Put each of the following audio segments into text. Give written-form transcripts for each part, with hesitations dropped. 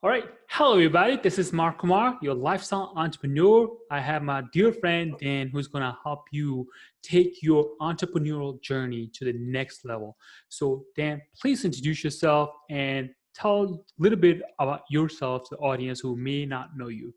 All right. Hello, everybody. This is Kumar, your lifestyle entrepreneur. I have my dear friend Dan who's going to help you take your entrepreneurial journey to the next level. So, Dan, please introduce yourself and tell a little bit about yourself to the audience who may not know you.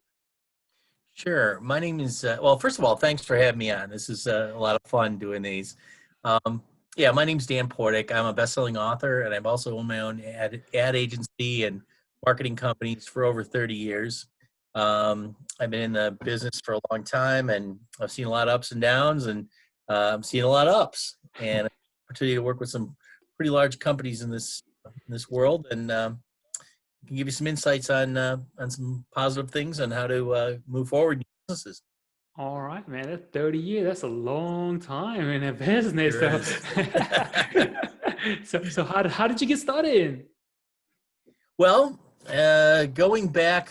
Sure. My name is, well, first of all, thanks for having me on. This is a lot of fun doing these. Um, yeah, my name's Dan Portik. I'm a best-selling author, and I've also owned my own ad agency and marketing companies for over 30 years. I've been in the business for a long time, and I've seen a lot of ups and downs, and I'm seeing a lot of ups. And opportunity to work with some pretty large companies in this world, and can give you some insights on some positive things on how to move forward in businesses. All right, man. That's 30 years. That's a long time in a business. There So, is. so how did you get started? Well, going back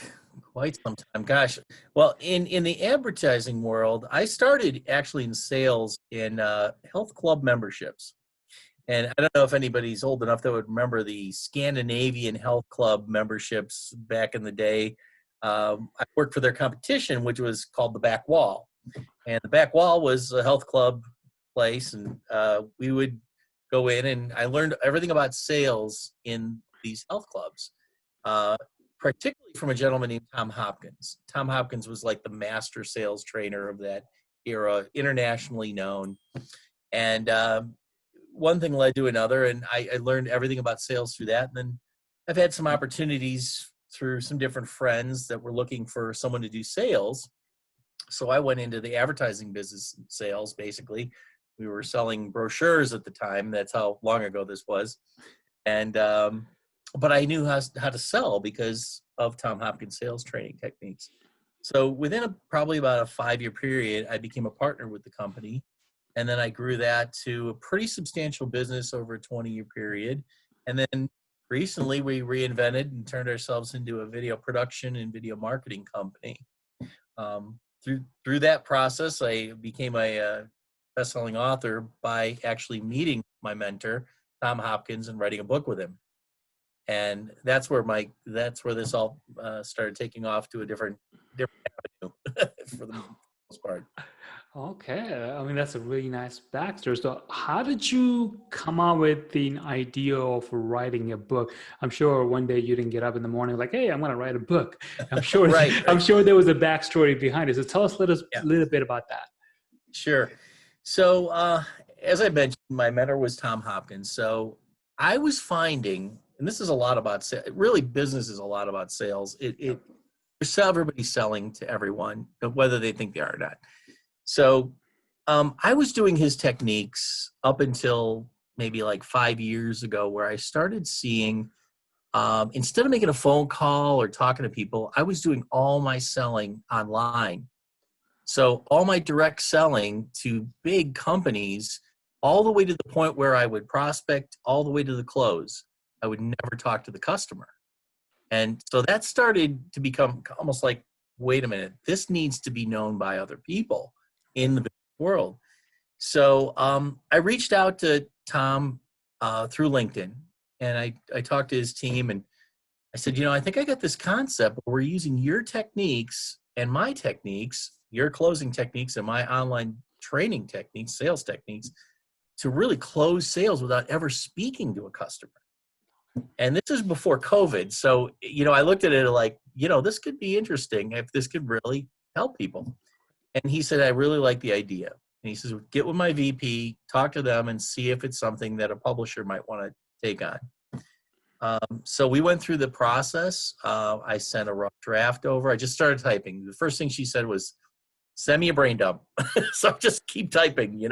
quite some time, gosh. Well, in the advertising world, I started actually in sales in health club memberships. And I don't know if anybody's old enough that would remember the Scandinavian health club memberships back in the day. I worked for their competition, which was called the Back Wall. And the Back Wall was a health club place. And we would go in, and I learned everything about sales in these health clubs, uh, particularly from a gentleman named Tom Hopkins. Tom Hopkins was like the master sales trainer of that era, internationally known. And one thing led to another, and I learned everything about sales through that. And then I've had some opportunities through some different friends that were looking for someone to do sales. So I went into the advertising business sales, basically. We were selling brochures at the time. That's how long ago this was. And but I knew how to sell because of Tom Hopkins sales training techniques. So within probably about a 5-year period, I became a partner with the company. And then I grew that to a pretty substantial business over a 20-year period. And then recently we reinvented and turned ourselves into a video production and video marketing company. Through that process, I became a best-selling author by actually meeting my mentor, Tom Hopkins, and writing a book with him. And that's where this all started taking off to a different avenue for the most part. Okay, I mean that's a really nice backstory. So, how did you come up with the idea of writing a book? I'm sure one day you didn't get up in the morning like, "Hey, I'm going to write a book." I'm sure, Right. I'm sure there was a backstory behind it. So, tell us a Yeah. little bit about that. Sure. So, as I mentioned, my mentor was Tom Hopkins. So I was finding, and this is a lot about sales. Really, business is a lot about sales. Everybody's selling to everyone, whether they think they are or not. So I was doing his techniques up until maybe like 5 years ago, where I started seeing, instead of making a phone call or talking to people, I was doing all my selling online. So all my direct selling to big companies, all the way to the point where I would prospect, all the way to the close, I would never talk to the customer. And so that started to become almost like, wait a minute, this needs to be known by other people in the business world. So I reached out to Tom through LinkedIn, and I talked to his team, and I said, I think I got this concept where we're using your techniques and my techniques, your closing techniques and my online training techniques, sales techniques, to really close sales without ever speaking to a customer. And this is before COVID. So, I looked at it like, this could be interesting if this could really help people. And he said, I really like the idea. And he says, get with my VP, talk to them, and see if it's something that a publisher might want to take on. So we went through the process. I sent a rough draft over. I just started typing. The first thing she said was, send me a brain dump. So just keep typing,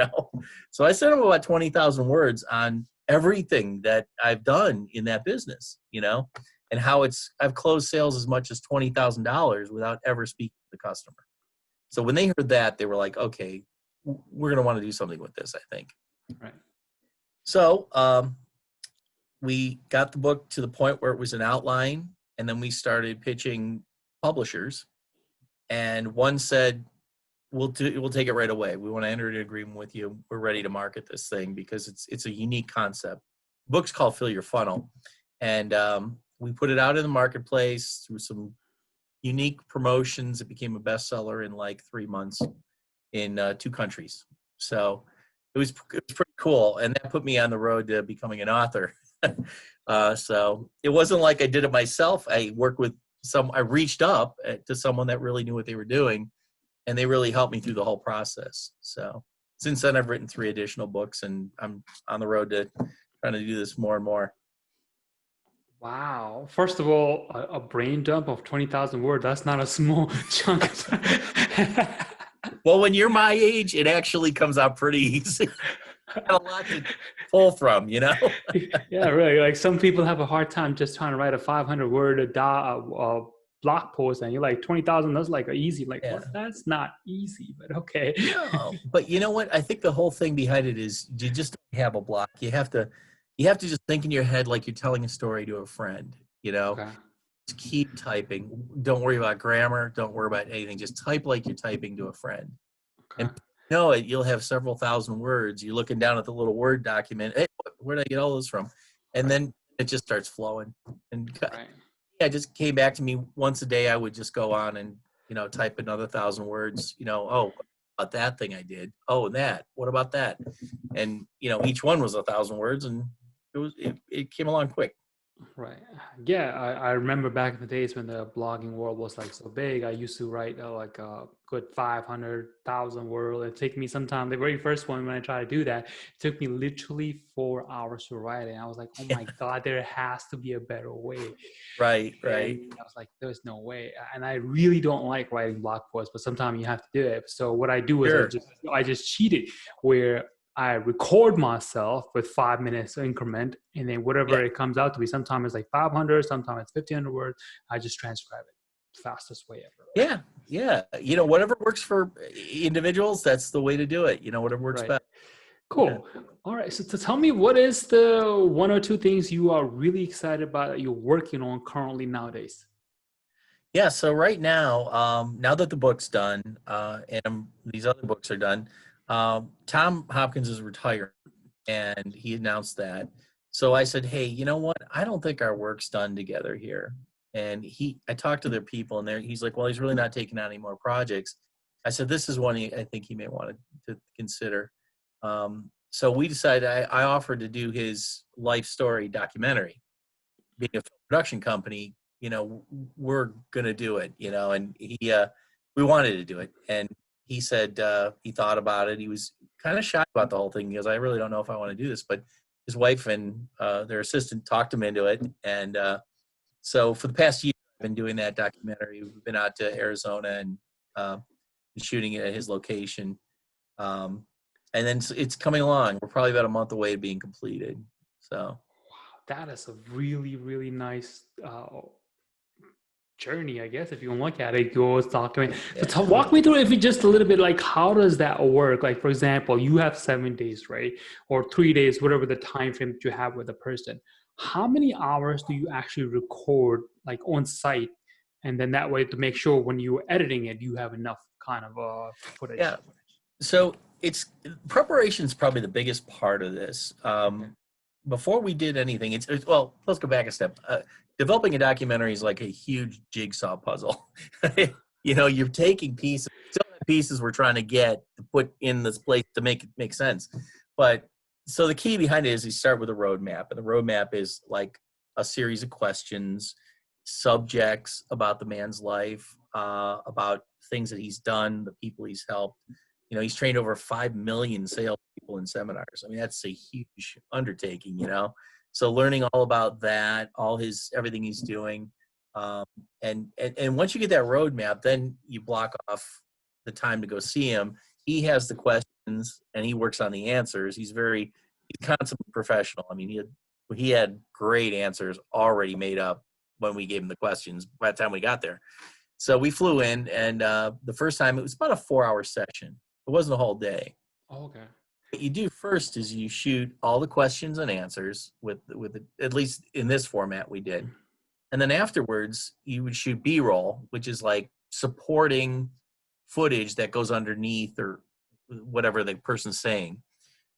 So I sent him about 20,000 words on everything that I've done in that business, and how I've closed sales as much as $20,000 without ever speaking to the customer. So when they heard that, they were like, okay, we're going to want to do something with this, I think. Right. So we got the book to the point where it was an outline, and then we started pitching publishers. And one said, we'll take it right away. We want to enter an agreement with you. We're ready to market this thing because it's a unique concept. The book's called Fill Your Funnel. And we put it out in the marketplace through some unique promotions. It became a bestseller in like 3 months in 2 countries. So it was pretty cool, and that put me on the road to becoming an author. So it wasn't like I did it myself. I worked with I reached up to someone that really knew what they were doing, and they really helped me through the whole process. So since then, I've written 3 additional books, and I'm on the road to trying to do this more and more. Wow. First of all, a brain dump of 20,000 words, that's not a small chunk. Well, when you're my age, it actually comes out pretty easy. Got a lot to pull from, you know? Yeah, really. Like some people have a hard time just trying to write a 500-word blog post, and you're like 20,000. That's like easy. Like, Yeah. what? That's not easy, but okay. No, but you know what? I think the whole thing behind it is you just don't have a block. You have to just think in your head like you're telling a story to a friend, you know? Okay. Just keep typing. Don't worry about grammar. Don't worry about anything. Just type like you're typing to a friend. Okay. And you know it, you'll have several thousand words. You're looking down at the little Word document. Hey, where did I get all those from? And Right. then it just starts flowing. And Right. yeah, it just came back to me once a day. I would just go on and, type another 1,000 words, oh, what about that thing I did? Oh, and that, what about that? And, each one was 1,000 words, and it came along quick. Right. Yeah, I remember back in the days when the blogging world was like so big. I used to write like a good 500,000 word. It took me some time. The very first one, when I tried to do that, it took me literally 4 hours to write it. And I was like, oh my God, there has to be a better way. Right. And I was like, there's no way. And I really don't like writing blog posts, but sometimes you have to do it. So what I do is Sure. I just cheated, where I record myself with 5 minutes increment, and then whatever it comes out to be, sometimes it's like 500, sometimes it's 1,500 words. I just transcribe it. Fastest way ever. Yeah. Whatever works for individuals, that's the way to do it. Whatever works Right. best. Cool. Yeah. All right. So tell me, what is the 1 or 2 things you are really excited about that you're working on currently nowadays? Yeah, so right now, now that the book's done, and these other books are done, Tom Hopkins is retiring, and he announced that. So I said, hey, you know what? I don't think our work's done together here. And I talked to their people, and he's like, well, he's really not taking on any more projects. I said, this is one I think he may want to consider. So we decided, I offered to do his life story documentary. Being a film production company, we're going to do it, and we wanted to do it. And he said, he thought about it. He was kind of shocked about the whole thing because I really don't know if I want to do this, but his wife and their assistant talked him into it. And so for the past year, I've been doing that documentary. We've been out to Arizona and shooting it at his location. And then it's coming along. We're probably about a month away to being completed. So That is a really, really nice journey, I guess, if you look at it. Goes document. So walk me through it, if it's just a little bit, like, how does that work? Like, for example, you have 7 days, right? Or 3 days, whatever the time frame that you have with a person. How many hours do you actually record, like, on site? And then that way, to make sure when you're editing it, you have enough kind of footage. Yeah. So preparation is probably the biggest part of this. Before we did anything, well, let's go back a step. Developing a documentary is like a huge jigsaw puzzle. You're taking pieces we're trying to get to put in this place to make it make sense. But so the key behind it is you start with a roadmap, and the roadmap is like a series of questions, subjects about the man's life, about things that he's done, the people he's helped. He's trained over 5 million salespeople in seminars. I mean, that's a huge undertaking, So learning all about that, everything he's doing. And once you get that roadmap, then you block off the time to go see him. He has the questions and he works on the answers. He's consummate professional. I mean, he had great answers already made up when we gave him the questions by the time we got there. So we flew in, and the first time it was about a 4-hour session. It wasn't a whole day. Oh, okay. What you do first is you shoot all the questions and answers at least in this format we did. And then afterwards, you would shoot B-roll, which is like supporting footage that goes underneath or whatever the person's saying.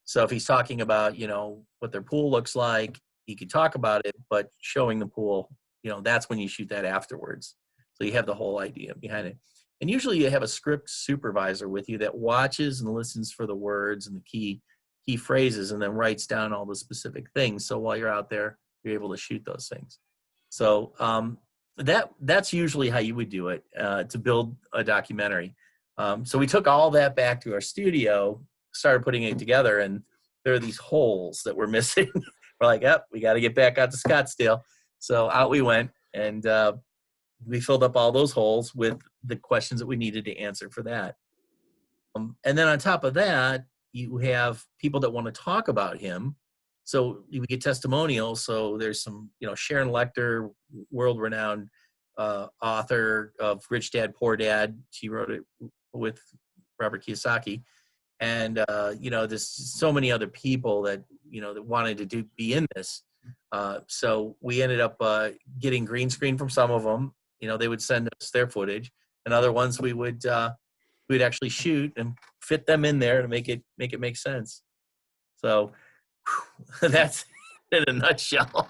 So if he's talking about, what their pool looks like, he could talk about it, but showing the pool that's when you shoot that afterwards. So you have the whole idea behind it. And usually you have a script supervisor with you that watches and listens for the words and the key phrases, and then writes down all the specific things. So while you're out there, you're able to shoot those things. So that's usually how you would do it to build a documentary. So we took all that back to our studio, started putting it together, and there are these holes that we're missing. We're like, yep, we got to get back out to Scottsdale. So out we went, and we filled up all those holes with the questions that we needed to answer for that. And then on top of that, you have people that want to talk about him. So we get testimonials. So there's some, Sharon Lecter, world-renowned author of Rich Dad, Poor Dad. She wrote it with Robert Kiyosaki. And, there's so many other people that, that wanted to be in this. So we ended up getting green screen from some of them. They would send us their footage, and other ones we'd actually shoot and fit them in there to make it make sense. So that's in a nutshell.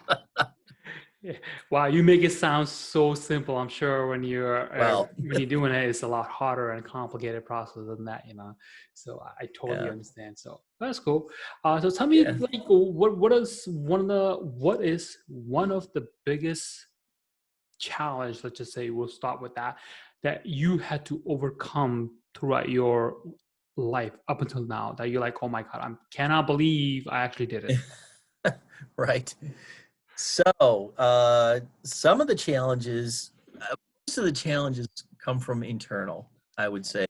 Yeah. Wow, you make it sound so simple. I'm sure when you're doing it, it's a lot harder and complicated process than that, So I totally understand. So that's cool. So tell me, like, what is one of the biggest challenge? Let's just say we'll start with that you had to overcome throughout your life up until now. That you're like, oh my God, I cannot believe I actually did it. Right. So some of the challenges, most of the challenges come from internal, I would say.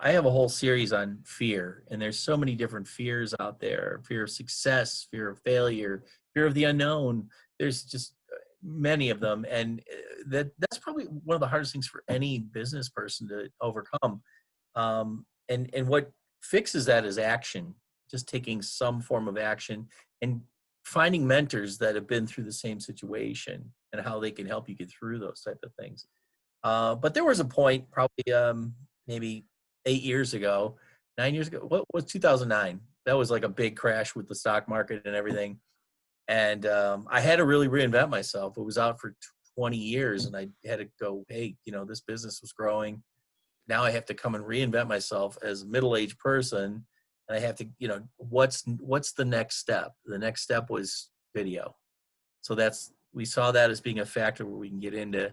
I have a whole series on fear, and there's so many different fears out there: fear of success, fear of failure, fear of the unknown. There's just many of them, and that's probably one of the hardest things for any business person to overcome. And what fixes that is action, just taking some form of action and finding mentors that have been through the same situation and how they can help you get through those type of things. But there was a point probably maybe 9 years ago, what was 2009? That was like a big crash with the stock market and everything. And I had to really reinvent myself. It was out for 20 years, and I had to go, hey, this business was growing. Now I have to come and reinvent myself as a middle-aged person. And I have to, what's the next step? The next step was video. So we saw that as being a factor where we can get into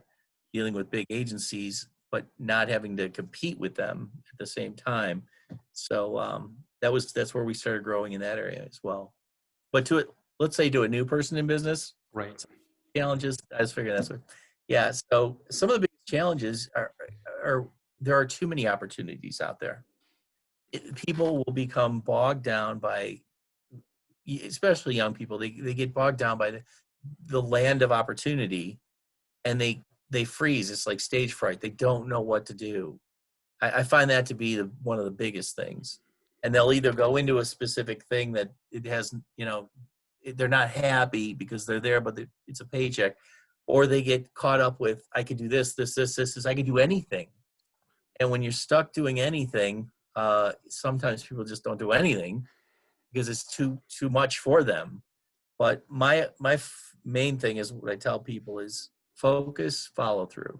dealing with big agencies, but not having to compete with them at the same time. So that's where we started growing in that area as well. But let's say to a new person in business, right? Challenges. I was figuring that's what. Yeah. So some of the biggest challenges are there are too many opportunities out there. People will become bogged down by, especially young people. They get bogged down by the land of opportunity, and they freeze. It's like stage fright. They don't know what to do. I find that to be one of the biggest things. And they'll either go into a specific thing that it has, they're not happy because they're there, but it's a paycheck, or they get caught up with, I could do this, I could do anything. And when you're stuck doing anything, sometimes people just don't do anything because it's too much for them. But my main thing is, what I tell people is focus, follow through.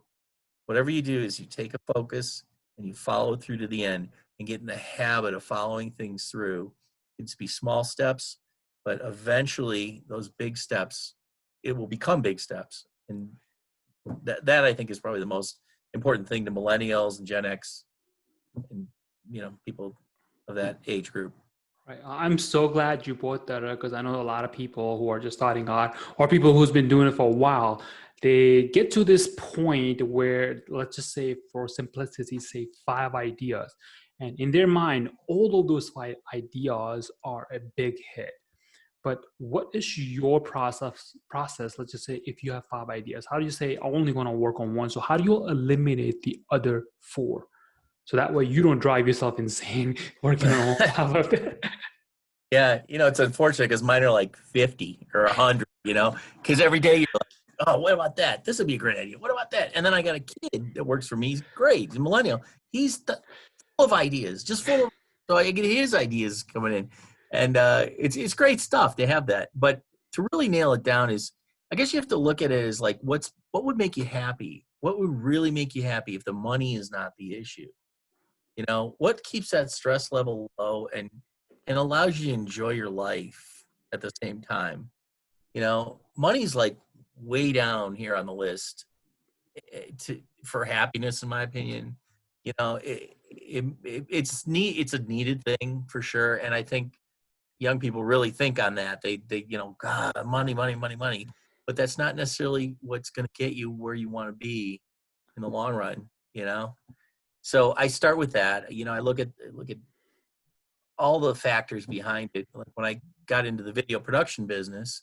Whatever you do is you take a focus and you follow through to the end and get in the habit of following things through. It's be small steps, but eventually those big steps, it will become big steps. And that I think is probably the most important thing to millennials and Gen X and, people of that age group. Right. I'm so glad you brought that up, because I know a lot of people who are just starting out, or people who's been doing it for a while, they get to this point where, let's just say for simplicity, say 5 ideas. And in their mind, all of those 5 ideas are a big hit. But what is your process? Let's just say if you have 5 ideas, how do you say, I'm only going to work on one? So how do you eliminate the other 4? So that way you don't drive yourself insane working on all of it. Yeah, it's unfortunate because mine are like 50 or 100, because every day you're like, oh, what about that? This would be a great idea. What about that? And then I got a kid that works for me. He's great. He's a millennial. He's full of ideas, just full of, so I get his ideas coming in. And it's great stuff to have that. But to really nail it down is I guess you have to look at it as like, what would make you happy? What would really make you happy if the money is not the issue? You know, what keeps that stress level low and allows you to enjoy your life at the same time? You know, money's like way down here on the list for happiness, in my opinion. You know, it's it's a needed thing for sure, and I think young people really think on that. They you know, God, money, money, money, money, but that's not necessarily what's going to get you where you want to be in the long run. You know, so I start with that. You know, I look at all the factors behind it. Like when I got into the video production business,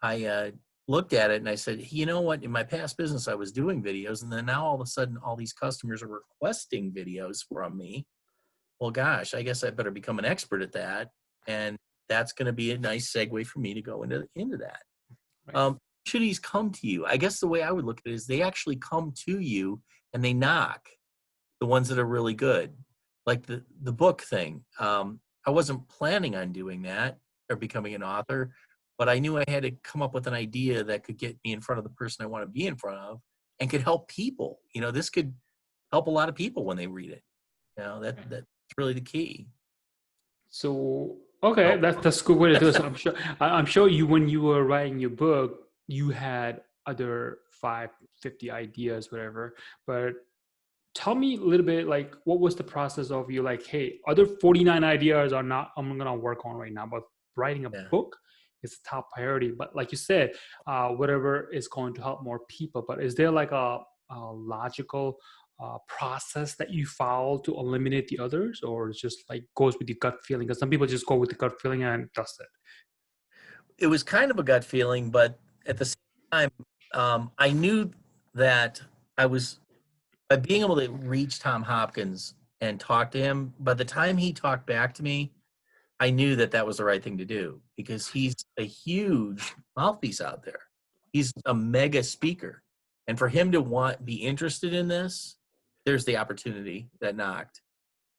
I looked at it and I said, you know what? In my past business, I was doing videos, and then now all of a sudden, all these customers are requesting videos from me. Well, gosh, I guess I better become an expert at that, and that's going to be a nice segue for me to go into that. Right. Opportunities come to you. I guess the way I would look at it is they actually come to you and they knock. The ones that are really good, like the book thing. I wasn't planning on doing that or becoming an author, but I knew I had to come up with an idea that could get me in front of the person I want to be in front of and could help people. You know, this could help a lot of people when they read it. You know, that's really the key. So okay, So, that's a good way to do it. So I'm sure you, when you were writing your book, you had other 50 ideas, whatever. But tell me a little bit, like, what was the process of you, like, hey, other 49 ideas are not I'm gonna work on right now, but writing a yeah. book is a top priority. But like you said, whatever is going to help more people. But is there like a logical process that you follow to eliminate the others, or it's just like goes with the gut feeling? Because some people just go with the gut feeling and that's it. It was kind of a gut feeling, but at the same time, I knew that I was by being able to reach Tom Hopkins and talk to him. By the time he talked back to me, I knew that that was the right thing to do because he's a huge mouthpiece out there. He's a mega speaker. And for him to be interested in this, there's the opportunity that knocked.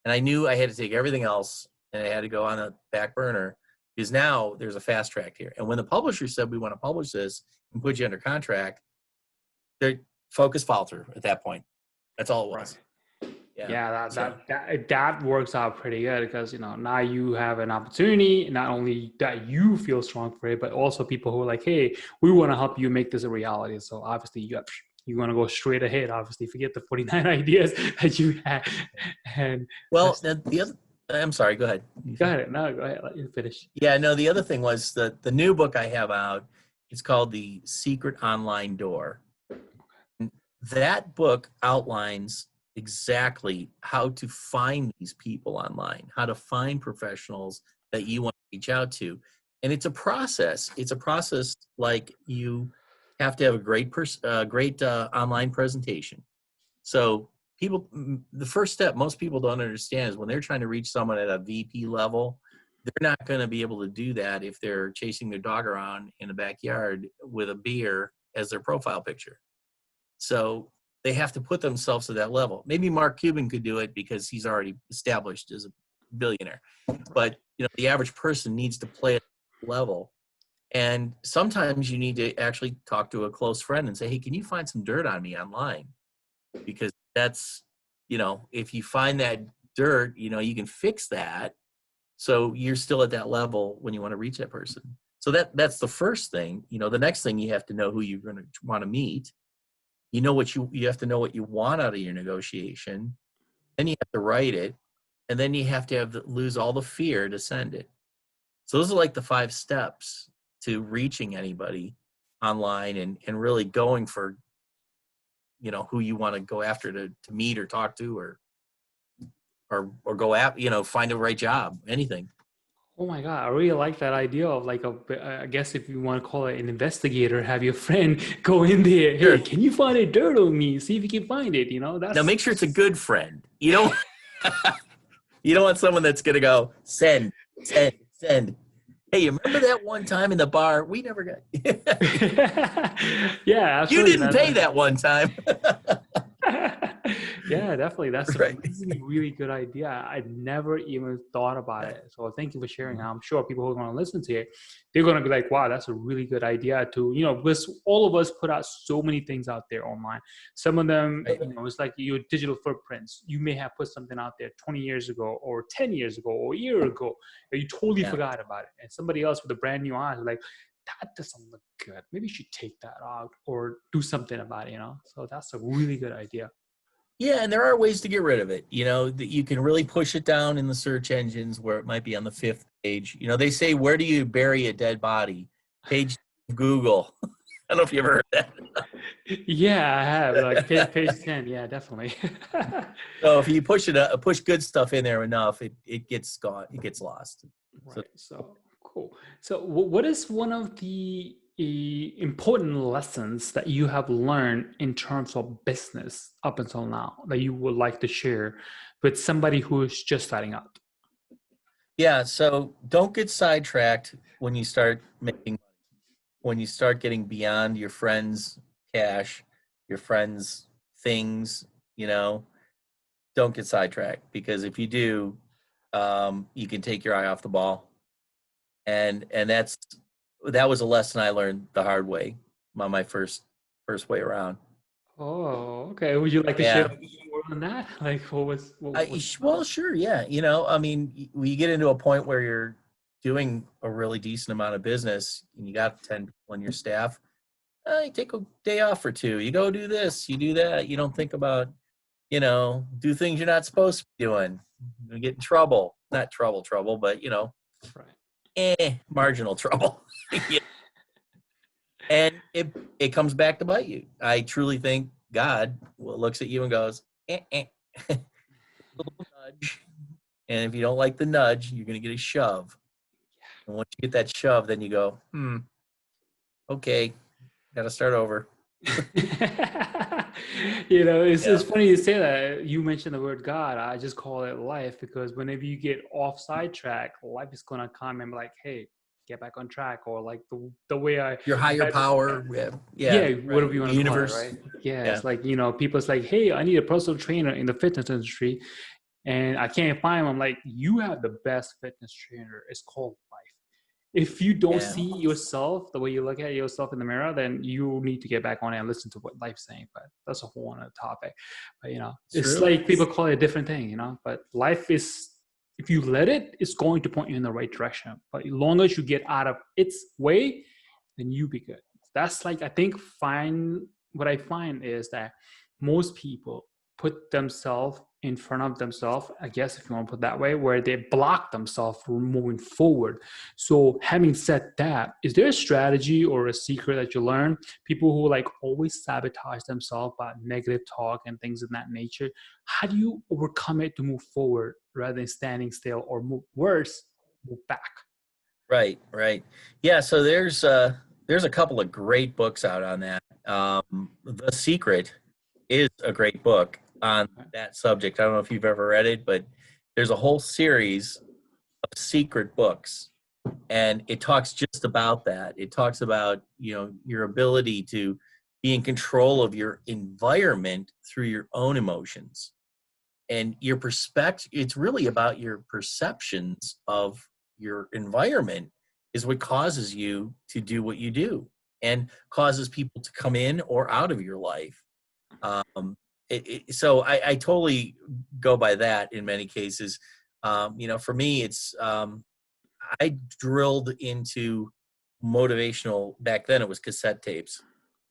And I knew I had to take everything else and I had to go on a back burner because now there's a fast track here. And when the publisher said, we want to publish this and put you under contract, their focus followed through at that point. That's all it was. Yeah, So that works out pretty good because, you know, now you have an opportunity, not only that you feel strong for it, but also people who are like, hey, we want to help you make this a reality. So obviously you want to go straight ahead. Obviously, forget the 49 ideas that you had. And well, the other, I'm sorry, go ahead. go ahead. No, go ahead. Let you finish. Yeah, no, the other thing was the new book I have out, it's called The Secret Online Door. And that book outlines exactly how to find these people online, how to find professionals that you want to reach out to. And it's a process. It's a process like you have to have a great online presentation. So the first step most people don't understand is when they're trying to reach someone at a VP level, they're not going to be able to do that if they're chasing their dog around in the backyard with a beer as their profile picture. So they have to put themselves to that level. Maybe Mark Cuban could do it because he's already established as a billionaire. But you know, the average person needs to play at that level. And sometimes you need to actually talk to a close friend and say, hey, can you find some dirt on me online? Because that's, you know, if you find that dirt, you know, you can fix that. So you're still at that level when you want to reach that person. So that's the first thing. You know, the next thing, you have to know who you're going to want to meet. You know what you have to know what you want out of your negotiation. Then you have to write it, and then you have to lose all the fear to send it. So those are like the 5 steps to reaching anybody online and really going for, you know, who you want to go after to meet or talk to or go after, you know, find the right job, anything. Oh my God, I really like that idea of like I guess if you want to call it an investigator, have your friend go in there. Hey, Sure. can you find a dirt on me? See if you can find it. You know, Now make sure it's a good friend. You don't you don't want someone that's gonna go send. Hey, you remember that one time in the bar? We never got yeah, you absolutely. didn't pay that one time. Yeah, Yeah, definitely. That's a Right. really, really good idea. I never even thought about Yeah. it. So thank you for sharing. Mhm. I'm sure people who are going to listen to it, they're going to be like, wow, that's a really good idea to, because all of us put out so many things out there online. Some of them, Right. it's like your digital footprints. You may have put something out there 20 years ago or 10 years ago or a year ago, and you totally Yeah. forgot about it. And somebody else with a brand new eye is like, that doesn't look good. Maybe you should take that out or do something about it. So that's a really good idea. Yeah, and there are ways to get rid of it. That you can really push it down in the search engines where it might be on the 5th page. They say, where do you bury a dead body? Page of Google. I don't know if you ever heard Yeah, I have like that. page 10. Yeah, definitely. So if you push good stuff in there enough, it gets gone. It gets lost. So Right. So cool. So what is one of the important lessons that you have learned in terms of business up until now that you would like to share with somebody who is just starting out? yeah, so don't get sidetracked when you start making when you start getting beyond your friends' cash, your friends' things, you know, don't get sidetracked because if you do, you can take your eye off the ball. And that was a lesson I learned the hard way on my first way around. Oh, okay. Would you like to share Yeah. a little more on that? Like what was Well, sure, yeah. I mean, when you get into a point where you're doing a really decent amount of business and you got 10 people on your staff, you take a day off or two. You go do this, you do that. You don't think about, do things you're not supposed to be doing. You get in trouble. Not trouble, but, right? marginal trouble. Yeah. And it comes back to bite you. I truly think God looks at you and goes, little nudge. And if you don't like the nudge, you're going to get a shove. And once you get that shove, then you go, okay, got to start over. It's Yeah. funny you say that. You mentioned the word God. I just call it life because whenever you get off sidetrack, life is gonna come and be like, hey, get back on track, or like the way Your higher I power. yeah, Yeah, whatever right. you The want to call it, universe. right? Yeah, Yeah. it's like, people's like, hey, I need a personal trainer in the fitness industry, and I can't find one. I'm like, you have the best fitness trainer. It's called life. If you don't Yeah. see yourself the way you look at yourself in the mirror, then you need to get back on it and listen to what life's saying. But that's a whole other topic. But it's True. like people call it a different thing. But life is, if you let it, it's going to point you in the right direction. But as long as you get out of its way, then you be good. That's like, I think what I find is that most people put themselves in front of themselves, I guess if you want to put it that way, where they block themselves from moving forward. So having said that, is there a strategy or a secret that you learn? People who like always sabotage themselves by negative talk and things of that nature. How do you overcome it to move forward rather than standing still, or move worse, move back? Right. Right. Yeah. So there's a couple of great books out on that. The Secret is a great book on Okay. that subject. I don't know if you've ever read it, but there's a whole series of secret books, and it talks just about that. It talks about your ability to be in control of your environment through your own emotions and your perspective. It's really about your perceptions of your environment is what causes you to do what you do and causes people to come in or out of your life. So I totally go by that in many cases. For me, it's I drilled into motivational. Back then it was cassette tapes,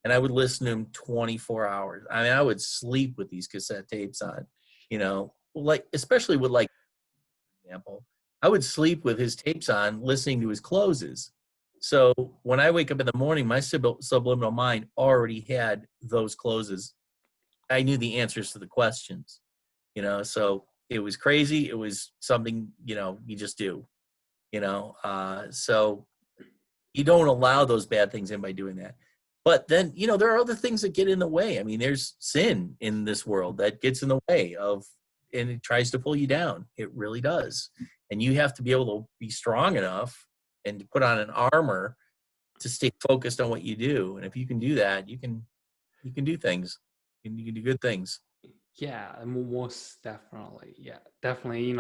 and I would listen to them 24 hours. I mean, I would sleep with these cassette tapes on, like especially with, like, for example, I would sleep with his tapes on, listening to his closes. So when I wake up in the morning, my subliminal mind already had those closes. I knew the answers to the questions, so it was crazy. It was something, you just do, so you don't allow those bad things in by doing that. But then, there are other things that get in the way. I mean, there's sin in this world that gets in the way of, and it tries to pull you down. It really does. And you have to be able to be strong enough and to put on an armor to stay focused on what you do. And if you can do that, you can do things. You can do good things. Yeah, most definitely. Yeah, definitely.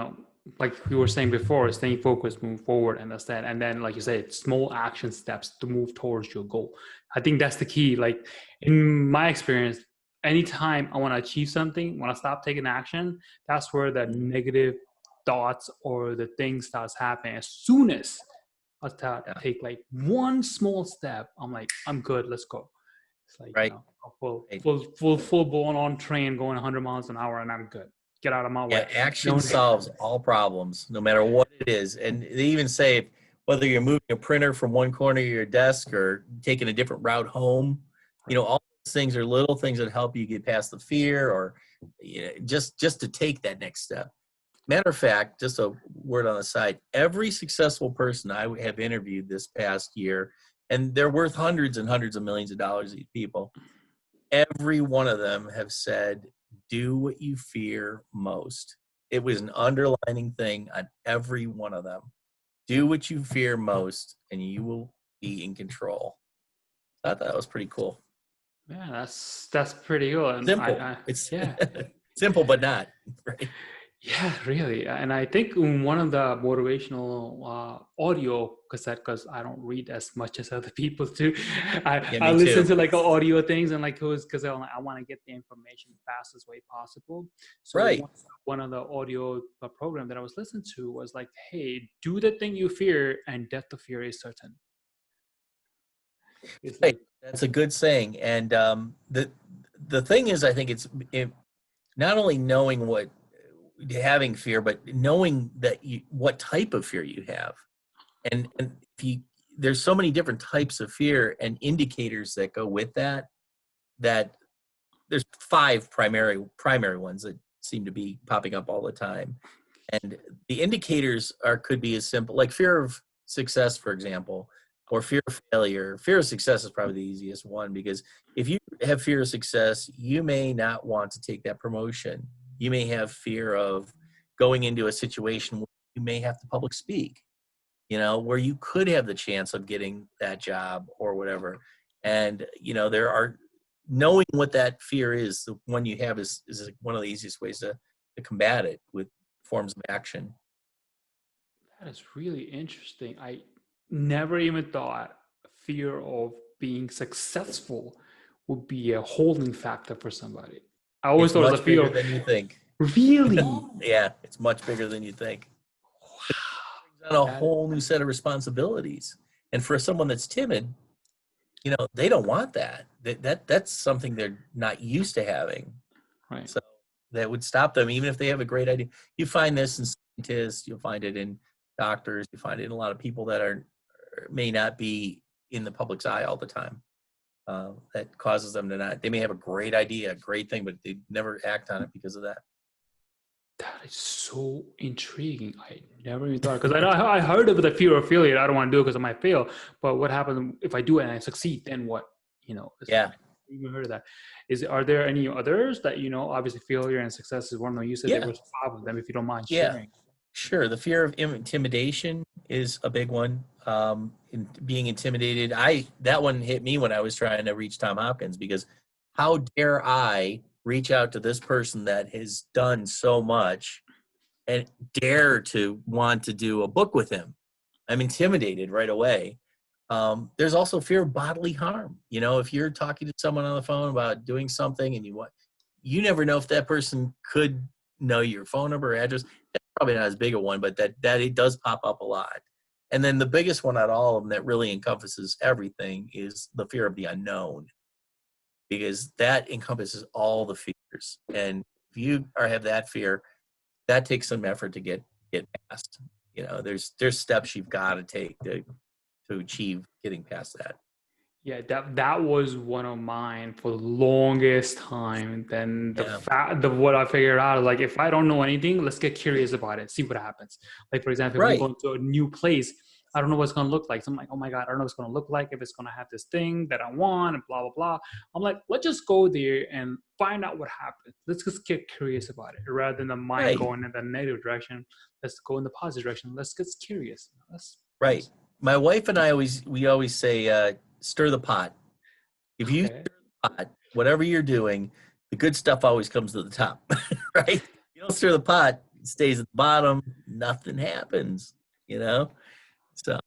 Like we were saying before, staying focused, move forward, and that's that. And then, like you said, small action steps to move towards your goal. I think that's the key. Like in my experience, anytime I want to achieve something, when I stop taking action, that's where the negative thoughts or the thing starts happening. As soon as I start Yeah, take like one small step, I'm like, I'm good. Let's go. It's like, right. a full, Right. full, full, full blown on train going 100 miles an hour, and I'm good. Get out of my Yeah, way. action No, solves all problems, no matter what it is. And they even say whether you're moving a printer from one corner of your desk or taking a different route home, right. all those things are little things that help you get past the fear or just to take that next step. Matter of fact, just a word on the side, every successful person I have interviewed this past year, and they're worth hundreds and hundreds of millions of dollars, these people, every one of them have said, do what you fear most. It was an underlining thing on every one of them. Do what you fear most, and you will be in control. I thought that was pretty cool. Yeah, that's pretty good. And Simple. It's yeah, simple, but not right. yeah, really. And I think in one of the motivational audio cassette, because I don't read as much as other people do, I, Yeah, I me listen too. to like audio things and like it was because I want to get the information fastest way possible. So Right. one of the audio program that I was listening to was like, hey, do the thing you fear, and death of fear is certain. It's Right. like, That's a good saying. And the thing is, I think it not only knowing what having fear, but knowing that what type of fear you have. And if you there's so many different types of fear and indicators that go with that, that there's five primary ones that seem to be popping up all the time. And the indicators could be as simple like fear of success, for example, or fear of failure. Fear of success is probably the easiest one because if you have fear of success, you may not want to take that promotion. You may have fear of going into a situation where you may have to public speak, where you could have the chance of getting that job or whatever. And, there are knowing what that fear is, the one you have is one of the easiest ways to combat it with forms of action. that is really interesting. I never even thought fear of being successful would be a holding factor for somebody. I always It's thought it was a much fear bigger of than you think. really. Yeah, it's much bigger than you think. Wow. It's on a That whole new set of responsibilities. And for someone that's timid, they don't want that. That's something they're not used to having. right. So that would stop them, even if they have a great idea. You find this in scientists, you'll find it in doctors, you find it in a lot of people that may not be in the public's eye all the time. That causes them to not. They may have a great idea, a great thing, but they never act on it because of that. That is so intriguing. I never even thought because I heard of the fear of failure. I don't want to do it because I might fail. But what happens if I do it and I succeed? Then what? It's like Yeah, I even heard of that. Are there any others that obviously failure and success is one of them. You said there yeah, was five of them. If you don't mind yeah. sharing. Sure. The fear of intimidation is a big one. Being intimidated, that one hit me when I was trying to reach Tom Hopkins because how dare I reach out to this person that has done so much and dare to want to do a book with him? I'm intimidated right away. There's also fear of bodily harm. If you're talking to someone on the phone about doing something and you never know if that person could know your phone number or address. That's probably not as big a one, but that it does pop up a lot. And then the biggest one out of all of them that really encompasses everything is the fear of the unknown, because that encompasses all the fears. And if you have that fear, that takes some effort to get past. There's steps you've got to take to achieve getting past that. Yeah, that was one of mine for the longest time. Then Yeah. the what I figured out is like if I don't know anything, let's get curious about it, see what happens. Like for example, if I'm Right. going to a new place, I don't know what's gonna look like. So I'm like, oh my god, I don't know what's gonna look like if it's gonna have this thing that I want and blah blah blah. I'm like, let's just go there and find out what happens. Let's just get curious about it rather than the mind Right. going in the negative direction. Let's go in the positive direction. Let's get curious. Right. My wife and I we always say stir the pot. If you Okay. stir the pot, whatever you're doing, the good stuff always comes to the top, right? You don't stir the pot, it stays at the bottom, nothing happens, you know? So,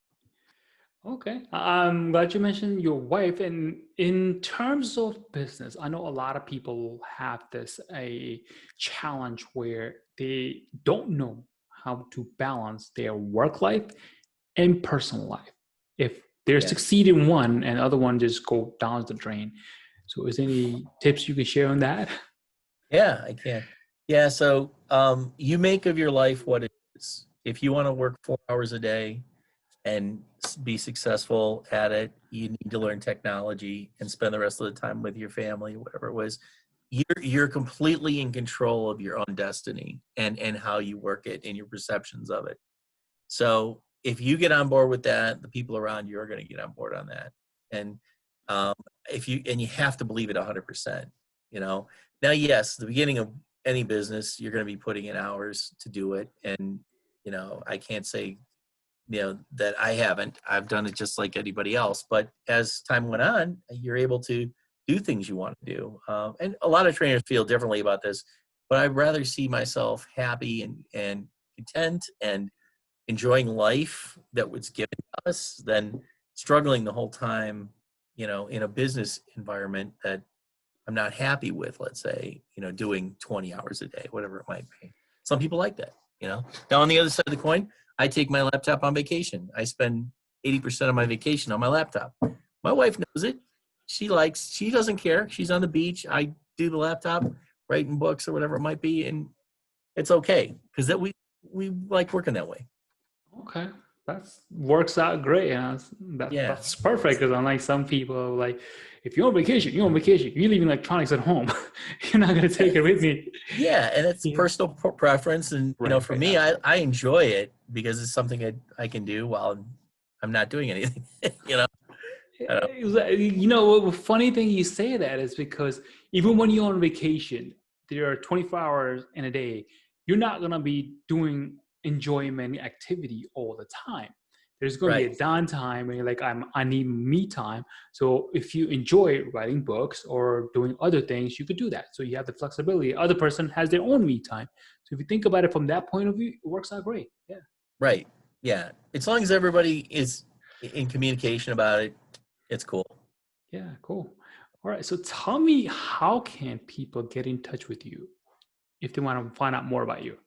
Okay. I'm glad you mentioned your wife. And in terms of business, I know a lot of people have this a challenge where they don't know how to balance their work life and personal life. If they're yeah. succeeding one and the other one just go down the drain. So is there any tips you can share on that? Yeah, I can. Yeah, so you make of your life what it is. If you want to work 4 hours a day and be successful at it, you need to learn technology and spend the rest of the time with your family, whatever it was. You're completely in control of your own destiny and how you work it and your perceptions of it. So if you get on board with that, the people around you are going to get on board on that. And um, if you and you have to believe it 100%. You know. Now, yes, the beginning of any business, you're going to be putting in hours to do it, and I can't say that I haven't. I've done it just like anybody else. But as time went on, you're able to do things you want to do. And a lot of trainers feel differently about this, but I'd rather see myself happy and content and enjoying life that was given to us than struggling the whole time, in a business environment that I'm not happy with, let's say, doing 20 hours a day, whatever it might be. Some people like that. Now, on the other side of the coin, I take my laptop on vacation. I spend 80% of my vacation on my laptop. My wife knows it. She doesn't care. She's on the beach. I do the laptop, writing books or whatever it might be. And it's okay because we like working that way. Okay, that works out great. And Yeah. that's perfect because unlike some people, like if you're on vacation, you're on vacation. You're leaving electronics at home. You're not gonna take it with me. Yeah, and it's Yeah. personal preference, and Right, for right, me, absolutely. I enjoy it because it's something I can do while I'm not doing anything. you know, I don't, The funny thing you say that is because even when you're on vacation, there are 24 hours in a day. You're not gonna be doing enjoyment activity all the time. There's gonna be right, a downtime where you're like, I need me time. So if you enjoy writing books or doing other things, you could do that. So you have the flexibility. Other person has their own me time. So if you think about it from that point of view, it works out great. Yeah. right, yeah. As long as everybody is in communication about it, it's cool. Yeah, cool. All right. So tell me, how can people get in touch with you if they want to find out more about you?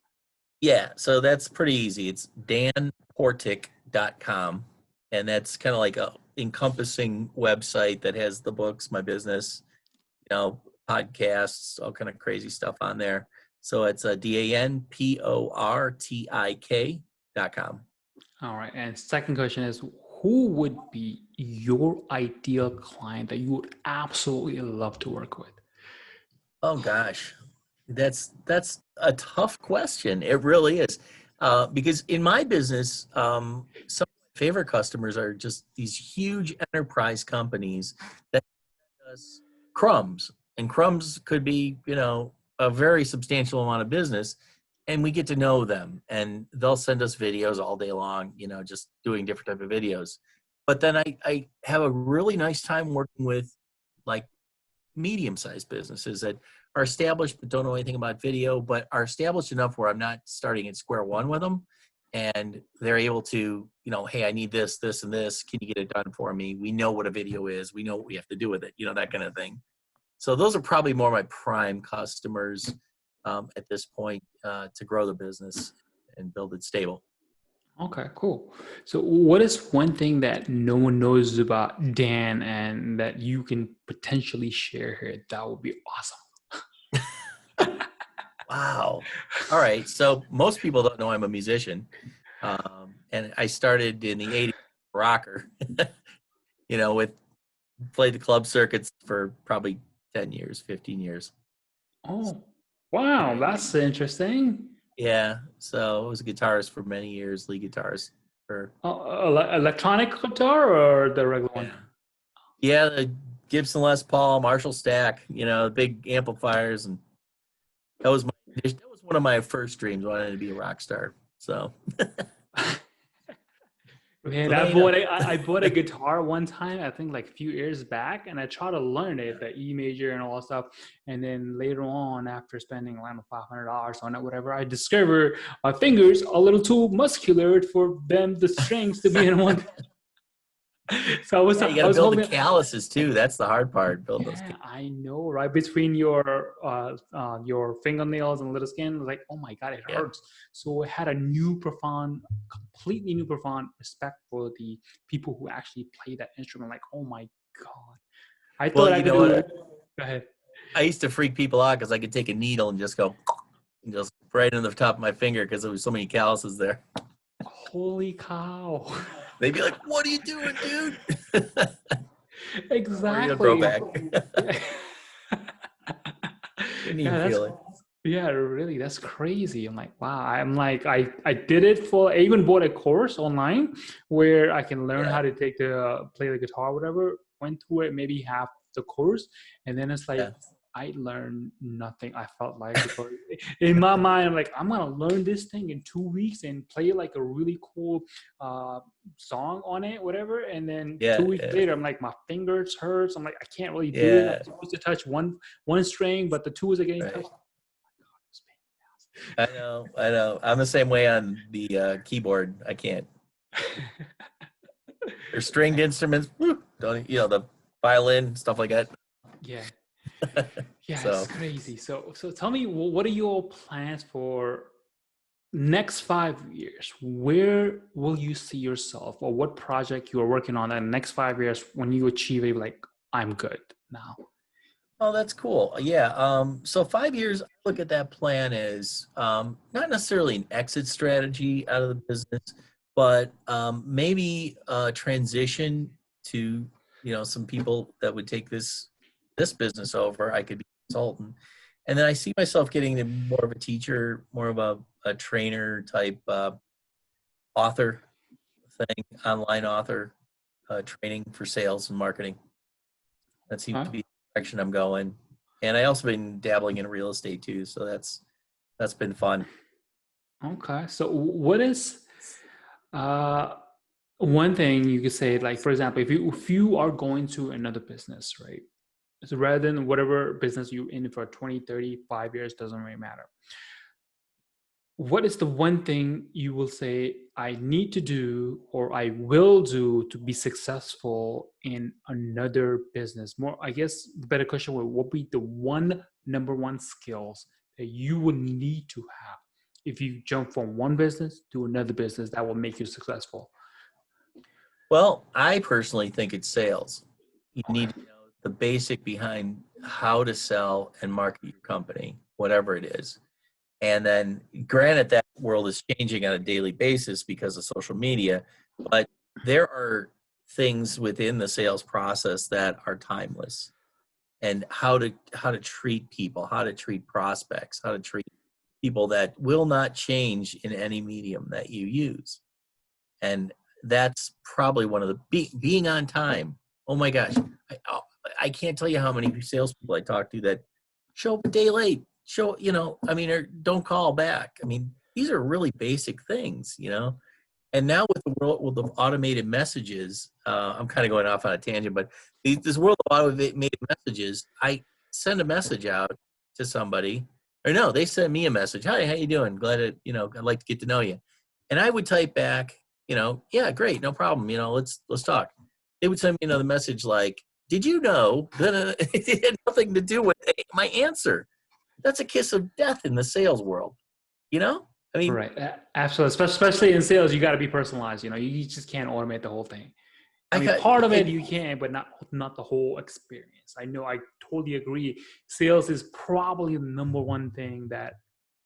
Yeah, so that's pretty easy. It's danportik.com, and that's kind of like a encompassing website that has the books, my business, podcasts, all kind of crazy stuff on there. So it's a danportik.com. All right. And second question is, who would be your ideal client that you would absolutely love to work with? Oh gosh, that's a tough question. It really is, because in my business, some of my favorite customers are just these huge enterprise companies that send us crumbs, and crumbs could be, a very substantial amount of business, and we get to know them, and they'll send us videos all day long, just doing different type of videos. But then I have a really nice time working with like medium-sized businesses that are established but don't know anything about video, but are established enough where I'm not starting at square one with them, and they're able to, hey, I need this, this, and this. Can you get it done for me? We know what a video is. We know what we have to do with it. That kind of thing. So those are probably more my prime customers at this point to grow the business and build it stable. Okay, cool. So, what is one thing that no one knows about Dan and that you can potentially share here? That would be awesome. Wow. All right. So most people don't know I'm a musician. And I started in the 80s, rocker, with played the club circuits for probably 10 years, 15 years. Oh, wow, that's interesting. Yeah. So I was a guitarist for many years, lead guitarist for, Electronic guitar or the regular one? yeah. Yeah. The Gibson Les Paul, Marshall Stack, big amplifiers. And that was one of my first dreams, wanting to be a rock star. So Man, So now you know. I bought a guitar one time, I think like a few years back, and I tried to learn it, the E major and all that stuff. And then later on, after spending around $500 on it, whatever, I discovered my fingers a little too muscular for them, the strings to be in one. So Yeah, you got I to was build the holding. calluses too. That's the hard part. Build those. Yeah, I know, right between your fingernails and little skin, like, oh my god, it Yeah. hurts. So I had completely new profound respect for the people who actually play that instrument. Like, oh my god, I Well, thought I you could know do it. what? Go ahead. I used to freak people out because I could take a needle and just go and just right in the top of my finger because there was so many calluses there. Holy cow! They'd be like, "What are you doing, dude?" Or grow Exactly. back. Yeah. Didn't Yeah, even that's feel it. yeah, really, that's crazy. I'm like, wow. I did it for. I even bought a course online where I can learn Yeah, how to play the guitar, or whatever. Went through it, maybe half the course, and then it's like yeah, I learned nothing. I felt like, because in my mind, I'm like, I'm gonna learn this thing in 2 weeks and play like a really cool uh, song on it, whatever. And then yeah, 2 weeks yeah, later, I'm like, my fingers hurts. I'm like, I can't really do it. I'm yeah. supposed to touch one string, but the two is getting Right. touched. I know. I know. I'm the same way on the keyboard. I can't. There's stringed instruments. Whew, don't the violin stuff like that. Yeah, yeah, So, it's crazy. So tell me, what are your plans for next 5 years? Where will you see yourself, or what project you are working on in the next 5 years when you achieve it? Like, I'm good now. oh, that's cool. Yeah. So 5 years, I look at that plan as not necessarily an exit strategy out of the business, but maybe a transition to some people that would take this business over. I could be a consultant, and then I see myself getting to more of a teacher, more of a trainer type author thing, online author training for sales and marketing. That seems to Huh? be the direction I'm going. And I also been dabbling in real estate too, so that's been fun. Okay. So what is uh one thing you could say, like, for example, if you are going to another business, right? So rather than whatever business you're in for 20, 35 years, doesn't really matter. What is the one thing you will say I need to do or I will do to be successful in another business? More, I guess the better question would, what be the number one skills that you would need to have if you jump from one business to another business that will make you successful? Well, I personally think it's sales. You Okay. need to know the basic behind how to sell and market your company, whatever it is. And then, granted, that world is changing on a daily basis because of social media, but there are things within the sales process that are timeless. And how to treat people, how to treat prospects, how to treat people that will not change in any medium that you use. And that's probably one of being on time. Oh my gosh, I can't tell you how many salespeople I talk to that show up a day late. I mean, or don't call back. I mean, these are really basic things. And now with the world with the automated messages, I'm kind of going off on a tangent, but this world of automated messages, I send a message out to somebody, or no, they send me a message. Hi, how you doing? Glad I'd like to get to know you. And I would type back, yeah, great, no problem. Let's talk. They would send me another message like, did you know that it had nothing to do with my answer? That's a kiss of death in the sales world. You know, I mean, Right. Absolutely. Especially in sales, you got to be personalized. You just can't automate the whole thing. I I mean, got part of it it. you can, but not the whole experience. I know. I totally agree. Sales is probably the number one thing that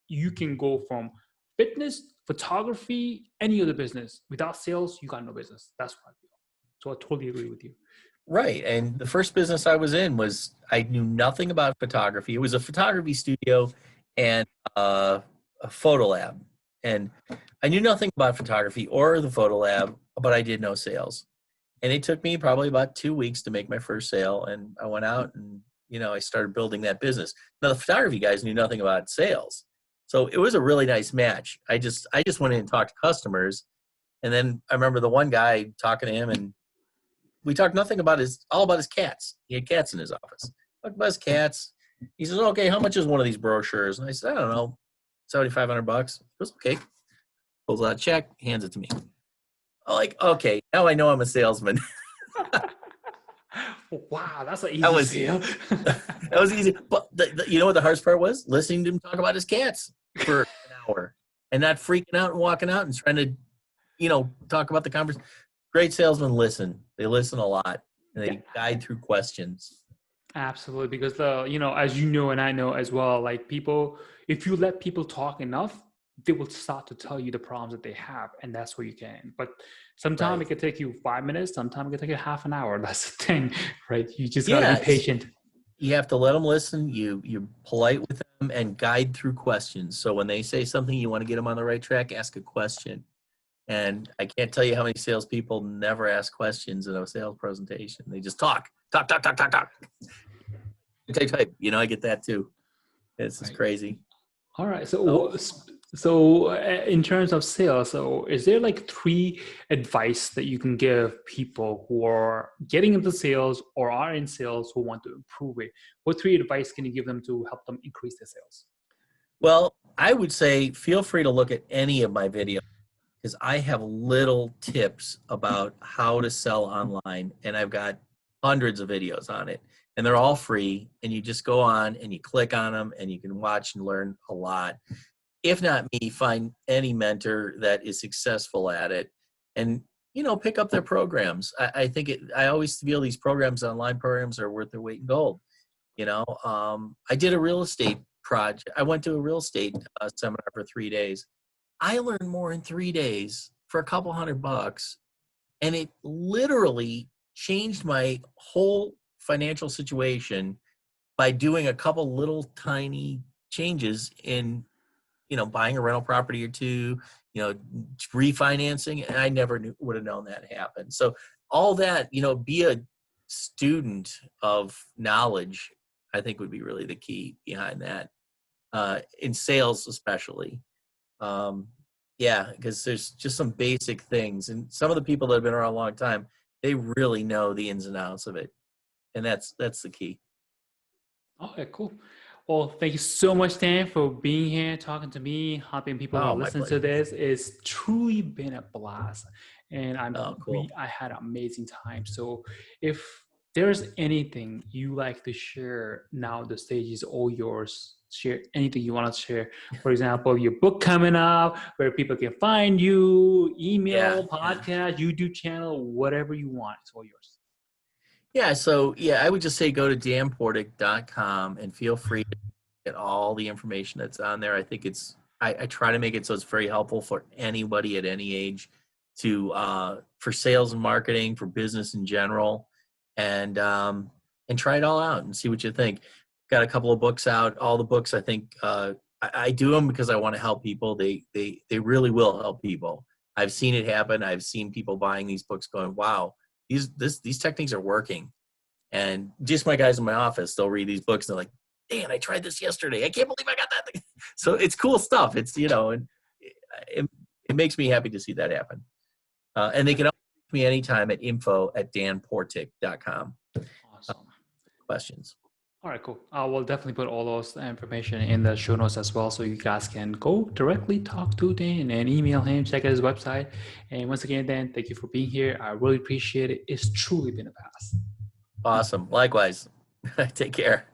you can go from fitness, photography, any other business. Without sales, you got no business. That's what I feel. So I totally agree with you. Right. And the first business I was in I knew nothing about photography. It was a photography studio and a photo lab. And I knew nothing about photography or the photo lab, but I did know sales. And it took me probably about 2 weeks to make my first sale. And I went out and, I started building that business. Now the photography guys knew nothing about sales. So it was a really nice match. I just went in and talked to customers And then I remember the one guy talking to him, and we talked nothing about all about his cats. He had cats in his office. Talked about his cats. He says, okay, how much is one of these brochures? And I said, I don't know, $7,500. He goes, okay. Pulls out a check, hands it to me. I'm like, okay, now I know I'm a salesman. Wow, that's an easy That was sale. that was easy. But you know what the hardest part was? Listening to him talk about his cats for an hour and not freaking out and walking out and trying to, talk about the conversation. Great salesmen listen. They listen a lot, and they guide through questions. Absolutely, because as you know, and I know as well, like people, if you let people talk enough, they will start to tell you the problems that they have, and that's where you can. But sometimes it could take you 5 minutes, sometimes it could take you half an hour. That's the thing, right? You just gotta be patient. You have to let them listen. You're polite with them and guide through questions. So when they say something, you want to get them on the right track, ask a question. And I can't tell you how many salespeople never ask questions in a sales presentation. They just talk. Type. I get that too. It's just crazy. All right. So in terms of sales, so is there like 3 advice that you can give people who are getting into sales or are in sales who want to improve it? What 3 advice can you give them to help them increase their sales? Well, I would say feel free to look at any of my videos, because I have little tips about how to sell online, and I've got hundreds of videos on it, and they're all free, and you just go on and you click on them and you can watch and learn a lot. If not me, find any mentor that is successful at it and, pick up their programs. I think I always feel these online programs are worth their weight in gold. I did a real estate project. I went to a real estate seminar for 3 days. I learned more in 3 days for a couple $100, and it literally changed my whole financial situation by doing a couple little tiny changes in, buying a rental property or 2, refinancing, and I never would have known that happened. So all that, be a student of knowledge, I think would be really the key behind that, in sales especially. Because there's just some basic things, and some of the people that have been around a long time, they really know the ins and outs of it, and that's the key. Okay, cool. Well, thank you so much, Dan, for being here, talking to me, helping people who listen to this. It's truly been a blast, and Cool. I had an amazing time. So if there's anything you like to share now, the stage is all yours. Share anything you want to share. For example, your book coming up, where people can find you, email, podcast, YouTube channel, whatever you want. It's all yours. So I would just say go to danportik.com and feel free to get all the information that's on there. I think I try to make it so it's very helpful for anybody at any age for sales and marketing, for business in general, and try it all out and see what you think. Got a couple of books out. All the books, I think, I do them because I want to help people. They really will help people. I've seen it happen. I've seen people buying these books going, wow, these techniques are working. And just my guys in my office, they'll read these books and they're like, Dan, I tried this yesterday. I can't believe I got that thing. So it's cool stuff. It's, and it makes me happy to see that happen. And they can reach me anytime at info@danportik.com. Awesome. Questions. All right, cool. I will definitely put all those information in the show notes as well, so you guys can go directly talk to Dan and email him, check out his website. And once again, Dan, thank you for being here. I really appreciate it. It's truly been a blast. Awesome. Likewise. Take care.